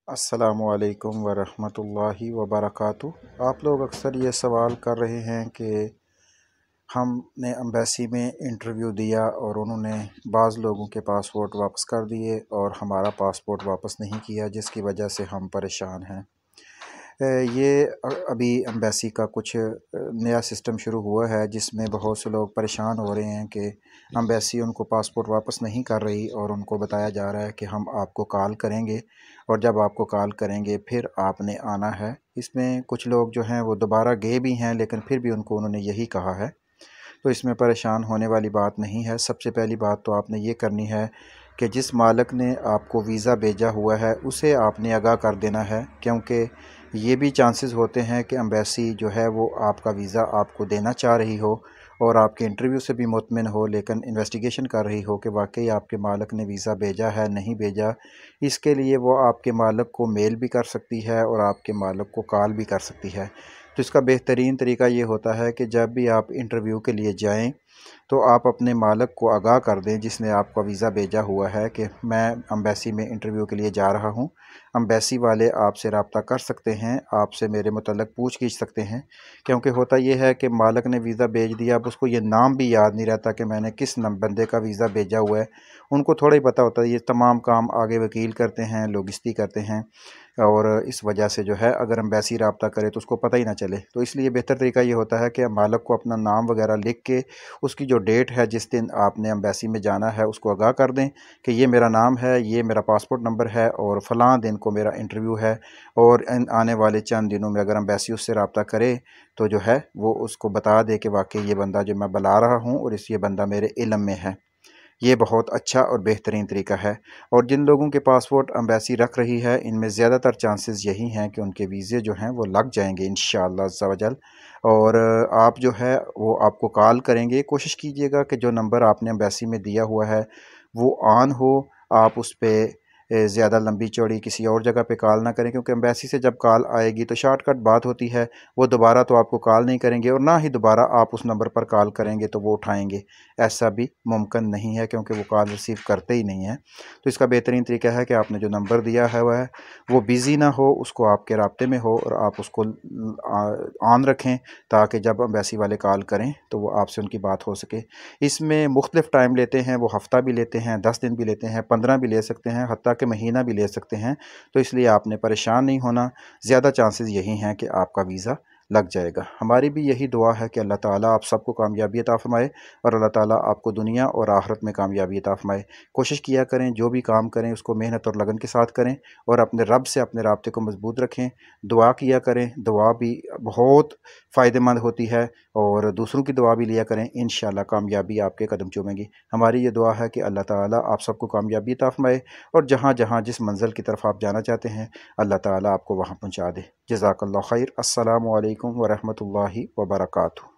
अस्सलामुअलैकुम वरहमतुल्लाहि वबरकातुहू। आप लोग अक्सर ये सवाल कर रहे हैं कि हमने एम्बेसी में इंटरव्यू दिया और उन्होंने बाज़ लोगों के पासपोर्ट वापस कर दिए और हमारा पासपोर्ट वापस नहीं किया, जिसकी वजह से हम परेशान हैं। ये अभी एम्बेसी का कुछ नया सिस्टम शुरू हुआ है जिसमें बहुत से लोग परेशान हो रहे हैं कि एम्बेसी उनको पासपोर्ट वापस नहीं कर रही और उनको बताया जा रहा है कि हम आपको कॉल करेंगे और जब आपको कॉल करेंगे फिर आपने आना है। इसमें कुछ लोग जो हैं वो दोबारा गए भी हैं, लेकिन फिर भी उन्होंने यही कहा है। तो इसमें परेशान होने वाली बात नहीं है। सबसे पहली बात तो आपने ये करनी है कि जिस मालिक ने आपको वीज़ा भेजा हुआ है उसे आपने आगाह कर देना है, क्योंकि ये भी चांसेस होते हैं कि एम्बेसी जो है वो आपका वीज़ा आपको देना चाह रही हो और आपके इंटरव्यू से भी मुतमिन हो, लेकिन इन्वेस्टिगेशन कर रही हो कि वाकई आपके मालिक ने वीज़ा भेजा है नहीं भेजा। इसके लिए वो आपके मालिक को मेल भी कर सकती है और आपके मालिक को कॉल भी कर सकती है। तो इसका बेहतरीन तरीका ये होता है कि जब भी आप इंटरव्यू के लिए जाएं तो आप अपने मालिक को आगाह कर दें जिसने आपका वीज़ा भेजा हुआ है कि मैं एम्बेसी में इंटरव्यू के लिए जा रहा हूं। एम्बेसी वाले आपसे रब्ता कर सकते हैं, आपसे मेरे मुतल्लिक़ पूछ खींच सकते हैं, क्योंकि होता यह है कि मालिक ने वीज़ा भेज दिया, अब उसको ये नाम भी याद नहीं रहता कि मैंने किस बंदे का वीज़ा भेजा हुआ है। उनको थोड़ा ही पता होता है, ये तमाम काम आगे वकील करते हैं, लोगिस्टी करते हैं, और इस वजह से जो है अगर एम्बेसी रब्ता करे तो उसको पता ही ना चले। तो इसलिए बेहतर तरीका ये होता है कि मालिक को अपना नाम वगैरह लिख के उसकी जो डेट है जिस दिन आपने एम्बेसी में जाना है उसको आगाह कर दें कि ये मेरा नाम है, ये मेरा पासपोर्ट नंबर है और फ़लाँ दिन को मेरा इंटरव्यू है, और आने वाले चंद दिनों में अगर एम्बेसी उससे रब्ता करे तो जो है वो उसको बता दे कि वाकई ये बंदा जो मैं बुला रहा हूँ और ये बंदा मेरे इल्म में है। ये बहुत अच्छा और बेहतरीन तरीका है। और जिन लोगों के पासपोर्ट एम्बेसी रख रही है इनमें ज़्यादातर चांसेस यही हैं कि उनके वीज़े जो हैं वो लग जाएंगे इंशाअल्लाह अज़्ज़ा वजल। और आप जो है वो आपको कॉल करेंगे। कोशिश कीजिएगा कि जो नंबर आपने एम्बेसी में दिया हुआ है वो ऑन हो, आप उस पर ज़्यादा लंबी चौड़ी किसी और जगह पे कॉल ना करें, क्योंकि एम्बेसी से जब कॉल आएगी तो शॉर्टकट बात होती है, वो दोबारा तो आपको कॉल नहीं करेंगे और ना ही दोबारा आप उस नंबर पर कॉल करेंगे तो वो उठाएंगे। ऐसा भी मुमकिन नहीं है क्योंकि वो कॉल रिसीव करते ही नहीं हैं। तो इसका बेहतरीन तरीका है कि आपने जो नंबर दिया है वह वो बिज़ी ना हो, उसको आपके राब्ते में हो और आप उसको ऑन रखें ताकि जब एम्बेसी वाले कॉल करें तो वो आपसे उनकी बात हो सके। इसमें मुख्तलिफ़ टाइम लेते हैं, वो हफ़्ता भी लेते हैं, 10 दिन भी लेते हैं, 15 भी ले सकते हैं, हत्ता कि महीना भी ले सकते हैं। तो इसलिए आपने परेशान नहीं होना, ज़्यादा चांसेस यही हैं कि आपका वीज़ा लग जाएगा। हमारी भी यही दुआ है कि अल्लाह ताला आप सबको कामयाबी अता फ़रमाए और अल्लाह ताला आपको दुनिया और आखिरत में कामयाबी अता फ़रमाए। कोशिश किया करें, जो भी काम करें उसको मेहनत और लगन के साथ करें और अपने रब से अपने राब्ते को मज़बूत रखें। दुआ किया करें, दुआ भी बहुत फ़ायदेमंद होती है और दूसरों की दुआ भी लिया करें, इंशाअल्लाह कामयाबी आपके कदम चूमेगी। हमारी ये दुआ है कि अल्लाह ताला आप सबको कामयाबी अता फ़रमाए और जहाँ जहाँ जिस मंज़िल की तरफ आप जाना चाहते हैं अल्लाह ताला आपको वहाँ पहुँचा दे। जज़ाकल्लाहु खैर। अस्सलामु अलैकुम वरहमतुल्लाहि वबरकातुहू।